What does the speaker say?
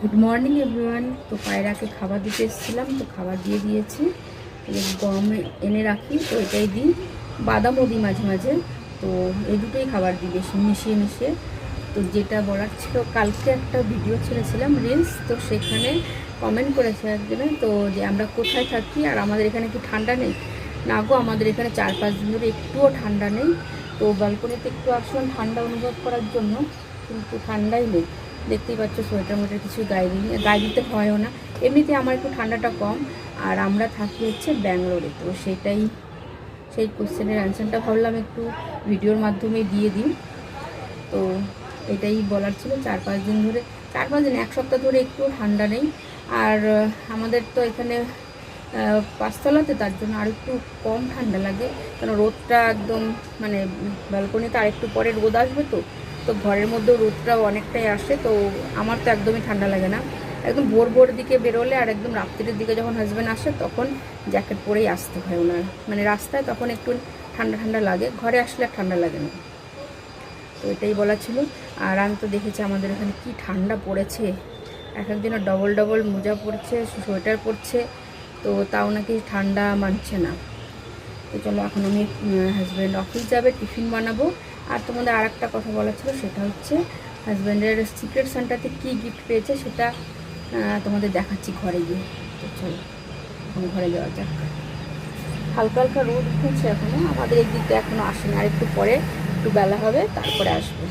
Good morning everyone. তো পায়রাকে খাবার দিতে এসেছিলাম, তো খাবার দিয়ে দিয়েছি। গম এনে রাখি, তো এটাই দিই। বাদামও দিই মাঝে মাঝে। তো এই দুটোই খাবার দিই বেশি মিশিয়ে মিশিয়ে। তো যেটা বলার ছিল, কালকে একটা ভিডিও ছেড়েছিলাম রিলস, তো সেখানে কমেন্ট করেছে একজনে, তো যে আমরা কোথায় থাকি আর আমাদের এখানে কি ঠান্ডা নেই। না গো, আমাদের এখানে 4-5 দিন ধরে একটুও ঠান্ডা নেই। তো ব্যালকনিতে একটু আসলাম ঠান্ডা অনুভব করার জন্য, কিন্তু ঠান্ডাই নেই। দেখতেই পাচ্ছ সোয়েটার মোটার কিছু গায়ে দিতে হয়ও না। এমনিতে আমার একটু ঠান্ডাটা কম। আর আমরা থাকি হচ্ছে ব্যাঙ্গালোরে, তো সেই কোশ্চেনের অ্যান্সারটা ভাবলাম একটু ভিডিওর মাধ্যমে দিয়ে দিই। তো এটাই বলার ছিল। 4-5 দিন ধরে, 4-5 দিন, 1 সপ্তাহ ধরে একটু ঠান্ডা নেই। আর আমাদের তো এখানে 5তলাতে, তার জন্য আর একটু কম ঠান্ডা লাগে। কারণ রোদটা একদম, মানে ব্যালকনিতে আর একটু পরে রোদ আসবে, তো তো ঘরের মধ্যেও রোদটাও অনেকটাই আসে। তো আমার তো একদমই ঠান্ডা লাগে না। একদম ভোর দিকে বেরোলে আর একদম রাত্রির দিকে যখন হাজব্যান্ড আসে, তখন জ্যাকেট পরেই আসতে হয় ওনার। মানে রাস্তায় তখন একটু ঠান্ডা ঠান্ডা লাগে, ঘরে আসলে আর ঠান্ডা লাগে না। তো এটাই বলা ছিল। আর আমি তো দেখেছি আমাদের এখানে কি ঠান্ডা পড়েছে। এক একজনের ডবল ডবল মোজা পরছে, সোয়েটার পরছে, তো তাও নাকি ঠান্ডা মানছে না। তো চলো, এখন আমি হাজব্যান্ড অফিস যাবে, টিফিন বানাবো। আর তোমাদের আর একটা কথা বলার ছিল, সেটা হচ্ছে হাজব্যান্ডের সিক্রেট সান্টাতে কী গিফট পেয়েছে সেটা তোমাদের দেখাচ্ছি ঘরে গিয়ে। তো চলো এখন ঘরে যাওয়া যাক। হালকা হালকা রোদ উঠেছে এখনও, আমাদের এই দিকটা এখনও আসেনি। আর একটু পরে একটু বেলা হবে, তারপরে আসবে।